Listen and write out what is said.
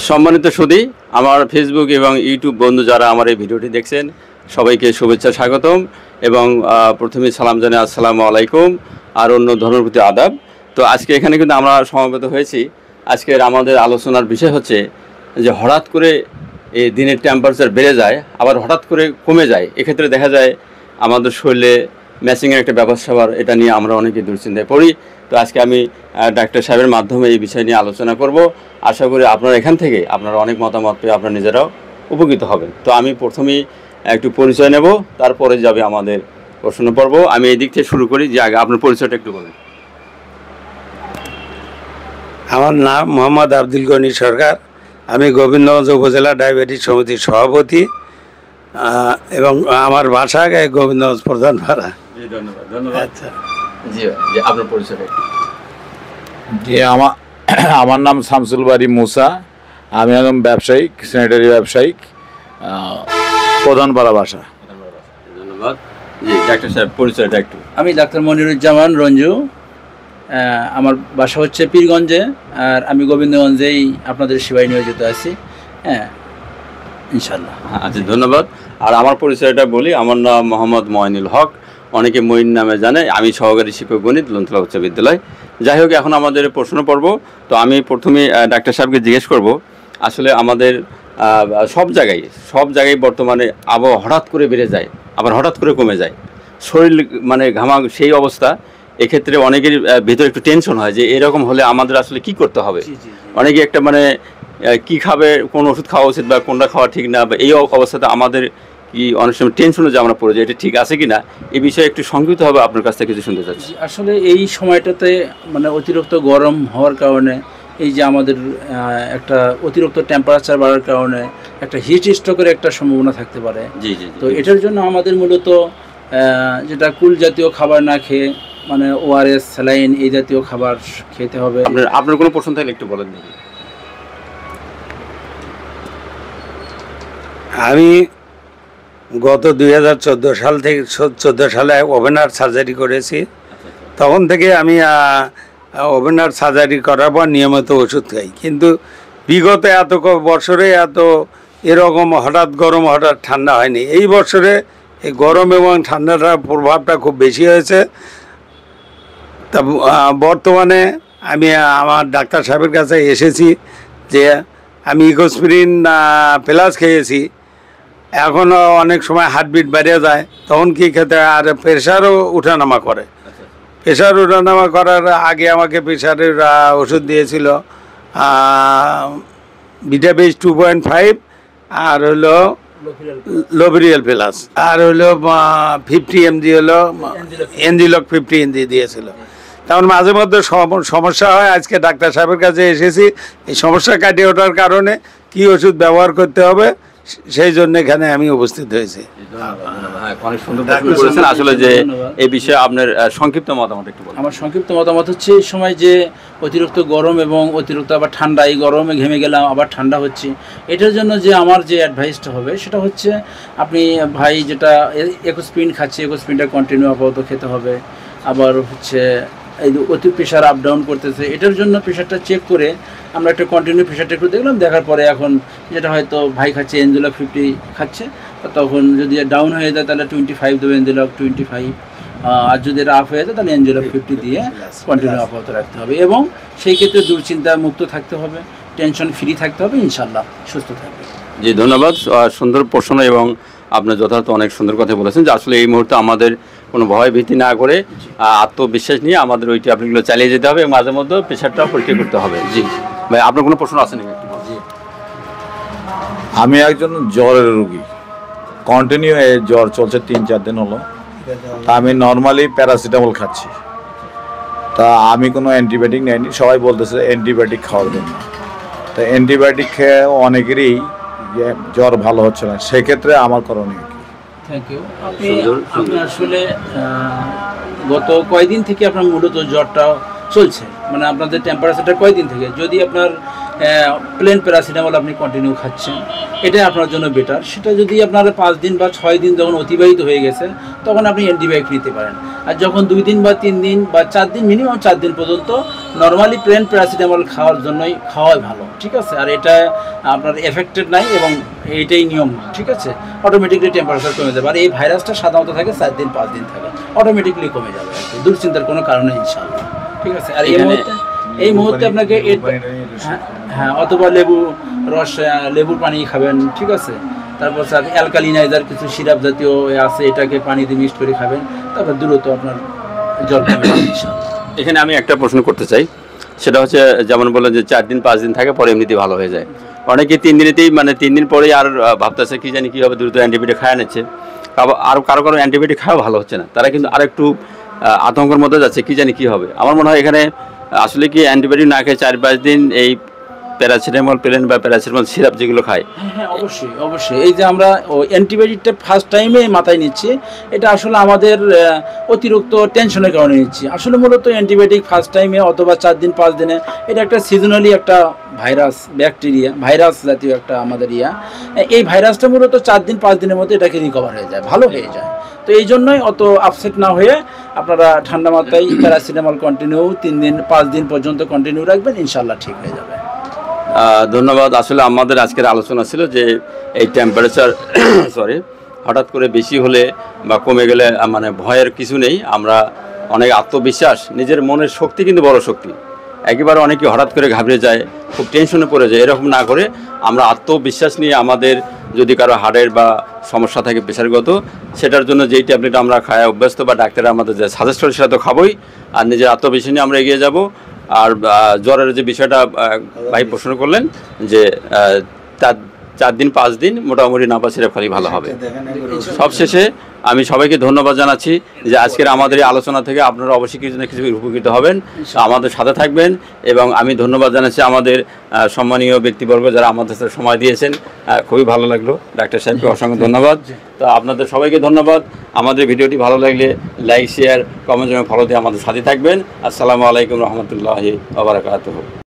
সম্মানিত সুধী, আমার ফেসবুক এবং ইউটিউব বন্ধু যারা আমার এই ভিডিওটি দেখছেন সবাইকে শুভেচ্ছা স্বাগতম এবং প্রথমে সালাম জানাই আসসালামু আলাইকুম আর অন্য ধর্মের প্রতি আদাব। তো আজকে এখানে কিন্তু আমরা সমবেত হয়েছি। আজকের আমাদের আলোচনার বিষয় হচ্ছে যে হঠাৎ করে এই দিনের টেম্পারেচার বেড়ে যায় আবার হঠাৎ করে কমে যায়। এক্ষেত্রে দেখা যায় আমাদের শরীরে ম্যাচিংয়ের একটা ব্যবস্থা, এটা নিয়ে আমরা অনেকে দুশ্চিন্তায় পড়ি। তো আজকে আমি ডাক্তার সাহেবের মাধ্যমে এই বিষয় নিয়ে আলোচনা করব। আশা করি আপনারা এখান থেকে আপনারা অনেক মতামত পেয়ে আপনারা নিজেরাও উপকৃত হবেন। তো আমি প্রথমেই একটু পরিচয় নেব, তারপরে যাবে আমাদের প্রশ্ন পর্ব। আমি এই দিক থেকে শুরু করি, যে আগে আপনার পরিচয়টা একটু বলেন। আমার নাম মোহাম্মদ আব্দুল গনি সরকার। আমি গোবিন্দগঞ্জ উপজেলা ডায়াবেটিস সমিতির সভাপতি এবং আমার বাসা গোবিন্দগঞ্জ প্রধান পাড়া। ধন্যবাদ ধন্যবাদ। আচ্ছা, জি আপনার পরিচয়টা একটু। জি, আমার নাম শামসুল বাড়ি মুসা। আমি একজন ব্যবসায়িক, স্যানিটারি ব্যবসায়িক, প্রধানপাড়া বাসা। ধন্যবাদ। জি ডাক্তার সাহেব পরিচয়টা একটু। আমি ডাক্তার মনিরুজ্জামান রঞ্জু। আমার বাসা হচ্ছে পীরগঞ্জে, আর আমি গোবিন্দগঞ্জেই আপনাদের সেবায় নিয়োজিত আছি। হ্যাঁ, ইনশাল্লাহ। আচ্ছা, ধন্যবাদ। আর আমার পরিচয়টা বলি, আমার নাম মোহাম্মদ মঈনুল হক, অনেকে মঈন নামে জানে। আমি সহকারী শিক্ষক গণিত, লুনতলা উচ্চ বিদ্যালয়। যাই হোক, এখন আমাদের প্রশ্ন পর্ব। তো আমি প্রথমে ডাক্তার সাহেবকে জিজ্ঞেস করব, আসলে আমাদের সব জায়গায় বর্তমানে আবহাওয়া হঠাৎ করে বেড়ে যায় আবার হঠাৎ করে কমে যায়, শরীর মানে ঘামা সেই অবস্থা। এক্ষেত্রে অনেকের ভিতরে একটু টেনশন হয় যে এরকম হলে আমাদের আসলে কি করতে হবে। অনেকে একটা কি খাবে, কোন ওষুধ খাওয়া উচিত বা কোনটা খাওয়া ঠিক না, বা এই অবস্থাতে আমাদের কি অনেক সময় টেনশনে যে আমরা পড়ে যাই, এটা ঠিক আছে কিনা, এই বিষয়ে একটু সংক্ষিপ্ত হবে আপনার কাছ থেকে কিছু শুনতে চাচ্ছি। আসলে এই সময়টাতে অতিরিক্ত গরম হওয়ার কারণে, এই যে আমাদের একটা অতিরিক্ত টেম্পারেচার বাড়ার কারণে একটা হিট স্ট্রোকের একটা সম্ভাবনা থাকতে পারে। জি জি। তো এটার জন্য আমাদের মূলত যেটা কুল জাতীয় খাবার না খেয়ে, ওআরএস, স্যালাইন এই জাতীয় খাবার খেতে হবে। আপনার কোনো প্রশ্ন থাকলে একটু বলেন দেখি। আমি গত 2014 সাল থেকে 14 সালে ওভেনার সার্জারি করেছি। তখন থেকে আমি ওভেনার সার্জারি করার পর নিয়মিত ওষুধ খাই, কিন্তু বিগত এত বছরে এরকম হঠাৎ গরম হঠাৎ ঠান্ডা হয়নি। এই বছরে এই গরম এবং ঠান্ডাটার প্রভাবটা খুব বেশি হয়েছে। তা বর্তমানে আমি আমার ডাক্তার সাহেবের কাছে এসেছি যে আমি ইকোস্পিরিন প্লাস খেয়েছি। এখনও অনেক সময় হার্টবিট বেড়ে যায়, তখন কি খেতে হয়, আর প্রেশারও উঠানামা করে। প্রেশার ওঠানামা করার আগে আমাকে প্রেশারের ওষুধ দিয়েছিল ভিটাবেস 2.5, আর হলো লোভেরিয়াল প্লাস, আর হলো 50 mg হলো এনজিলক 50 mg দিয়েছিল। তেমন মাঝে মধ্যে সমস্যা হয়। আজকে ডাক্তার সাহেবের কাছে এসেছি এই সমস্যা কাটিয়ে ওঠার কারণে কি ওষুধ ব্যবহার করতে হবে সেই জন্য এখানে আমি উপস্থিত হয়েছি। অনেক সুন্দর বলেছেন। আসলে যে এই বিষয়ে আপনার সংক্ষিপ্ত মতামত একটু বলুন। আমার সংক্ষিপ্ত মতামত হচ্ছে, এই সময় যে অতিরিক্ত গরম এবং অতিরিক্ত আবার ঠান্ডা, এই গরমে ঘেমে গেলাম আবার ঠান্ডা হচ্ছে, এটার জন্য যে আমার যে অ্যাডভাইসটা হবে সেটা হচ্ছে, আপনি ভাই যেটা ইকোস্পিরিন খাচ্ছে, ইকোস্পিরিনটা কন্টিনিউ আপাতত খেতে হবে। আবার হচ্ছে এই অতি প্রেশার আপ ডাউন করতেছে, এটার জন্য প্রেশারটা চেক করে আমরা একটা কন্টিনিউ প্রেশারটা একটু দেখলাম, দেখার পরে এখন যেটা হয়তো ভাই খাচ্ছে এনজিলক 50 খাচ্ছে, তখন যদি ডাউন হয়ে যায় তাহলে 25 দেবে, এনজিলক 25। আর যদি এটা আপ হয়ে যায় তাহলে এনজিলক 50 দিয়ে কন্টিনিউ আপাতত রাখতে হবে। এবং সেই ক্ষেত্রে দুশ্চিন্তা মুক্ত থাকতে হবে, টেনশন ফ্রি থাকতে হবে, ইনশাল্লাহ সুস্থ থাকবে। জি ধন্যবাদ। সুন্দর প্রশ্ন এবং আপনার যথার্থ অনেক সুন্দর কথা বলেছেন যে আসলে এই মুহূর্তে আমাদের কোনো ভয় ভীতি না করে আত্মবিশ্বাস নিয়ে আমাদের ওই ট্যাবলেটগুলো চালিয়ে যেতে হবে এবং মাঝে মধ্যে প্রেশারটাও পরীক্ষা করতে হবে। জি ভাই, আপনার কোনো প্রশ্ন আছে নাকি? আমি একজন জ্বরের রোগী, কন্টিনিউ জ্বর চলছে 3-4 দিন হলো। তা আমি নর্মালি প্যারাসিটামল খাচ্ছি। তা আমি কোনো অ্যান্টিবায়োটিক নেইনি। সবাই বলতেছে অ্যান্টিবায়োটিক খাওয়ার জন্য। তা অ্যান্টিবায়োটিক খেয়ে অনেকেরই জ্বর ভালো হচ্ছে না, সেক্ষেত্রে আমার করণীয় কি? Thank you. আপনি আসলে গত কয়দিন থেকে আপনার মূলত জ্বরটা চলছে, আপনাদের টেম্পারেচারটা কয়দিন থেকে? যদি আপনার প্লেন প্যারাসিটামল আপনি কন্টিনিউ খাচ্ছেন, এটাই আপনার জন্য বেটার। সেটা যদি আপনার 5 দিন বা 6 দিন যখন অতিবাহিত হয়ে গেছে, তখন আপনি অ্যান্টিবায়োটিক নিতে পারেন। আর যখন 2 দিন বা 3 দিন বা 4 দিন, মিনিমাম 4 দিন পর্যন্ত নর্মালি প্লেন প্যারাসিটামল খাওয়ার জন্যই খাওয়াই ভালো, ঠিক আছে। আর এটা আপনার এফেক্টেড নাই এবং এইটাই নিয়ম, ঠিক আছে। অটোমেটিকলি টেম্পারেচার কমে যাবে। আর এই ভাইরাসটা সাধারণত থাকে 4 দিন 5 দিন থাকে, অটোমেটিকলি কমে যাবে আর কি, দুশ্চিন্তার কোনো কারণ নেই ইনশাআল্লাহ, ঠিক আছে। আর এই মুহূর্তে আপনাকে হ্যাঁ অথবা লেবু রস, লেবুর পানি খাবেন, ঠিক আছে। তারপর স্যার অ্যালকালিনাইজার কিছু সিরাপ জাতীয় আছে, এটাকে পানি দিয়ে মিক্সড করে খাবেন, তারপর দ্রুত আপনার জ্বর কমে যাবে ইনশাআল্লাহ। এখানে আমি একটা প্রশ্ন করতে চাই, সেটা হচ্ছে যেমন বললেন যে 4 দিন 5 দিন থাকে, পরে এমনিতেই ভালো হয়ে যায়। অনেকে 3 দিনেতেই, মানে 3 দিন পরেই আর ভাবতেছে কি জানি কীভাবে দ্রুত অ্যান্টিবায়োটিক খাওয়া নিচ্ছে, আর কারো অ্যান্টিবায়োটিক খাওয়া ভালো হচ্ছে না, তারা কিন্তু আরেকটু আতঙ্কের মধ্যে যাচ্ছে, কি জানি কী হবে। আমার মনে হয় এখানে আসলে কি অ্যান্টিবায়োটিক না খেয়ে 4-5 দিন এই প্যারাসিটামল প্লেন বা প্যারাসিটামল সিরাপ যেগুলো খায়, হ্যাঁ অবশ্যই অবশ্যই। এই যে আমরা অ্যান্টিবায়োটিকটা ফার্স্ট টাইমে মাথায় নিচ্ছি, এটা আসলে আমাদের অতিরিক্ত টেনশনের কারণে নিচ্ছি। আসলে মূলত অ্যান্টিবায়োটিক ফার্স্ট টাইমে অথবা 4 দিন 5 দিনে, এটা একটা সিজনালি একটা ভাইরাস, ব্যাকটেরিয়া ভাইরাস জাতীয় একটা আমাদের এই ভাইরাসটা মূলত 4 দিন 5 দিনের মধ্যে এটাকে রিকভার হয়ে যায়, ভালো হয়ে যায়। তো এই জন্যই অত আপসেট না হয়ে আপনারা ঠান্ডা মাথায় প্যারাসিটামল কন্টিনিউ 3 দিন 5 দিন পর্যন্ত কন্টিনিউ রাখবেন, ইনশাআল্লাহ ঠিক হয়ে যাবে। ধন্যবাদ। আসলে আমাদের আজকের আলোচনা ছিল যে এই টেম্পারেচার হঠাৎ করে বেশি হলে বা কমে গেলে মানে ভয়ের কিছু নেই, আমরা অনেক আত্মবিশ্বাস, নিজের মনের শক্তি কিন্তু বড় শক্তি। একেবারে অনেকে হঠাৎ করে ঘাবড়ে যায়, খুব টেনশনে পড়ে যায়, এরকম না করে আমরা আত্মবিশ্বাস নিয়ে, আমাদের যদি কারো হার্টের বা সমস্যা থাকে প্রেশারগত, সেটার জন্য যেই ট্যাবলেট আমরা খায় অভ্যস্ত বা ডাক্তার আমাদের যে সাজেস্ট করে সেটা তো খাবোই, আর নিজের আত্মবিশ্বাস নিয়ে আমরা এগিয়ে যাব। আর জ্বরের যে বিষয়টা ভাই প্রশ্ন করলেন যে 4 দিন 5 দিন মোটামুটি নাপা সিরাপ খালি ভালো হবে। সবশেষে আমি সবাইকে ধন্যবাদ জানাচ্ছি যে আজকের আমাদের এই আলোচনা থেকে আপনারা অবশ্যই কিছু না কিছু উপকৃত হবেন, আমাদের সাথে থাকবেন। এবং আমি ধন্যবাদ জানাচ্ছি আমাদের সম্মানীয় ব্যক্তিবর্গ যারা আমাদের সাথে সময় দিয়েছেন, খুবই ভালো লাগলো। ডাক্তার সাহেবকে অসংখ্য ধন্যবাদ। তো আপনাদের সবাইকে ধন্যবাদ। আমাদের ভিডিওটি ভালো লাগলে লাইক, শেয়ার, কমেন্ট এবং ফলো দিয়ে আমাদের সাথে থাকবেন। আসসালামু আলাইকুম রহমতুল্লাহি ওয়া বারাকাতুহু।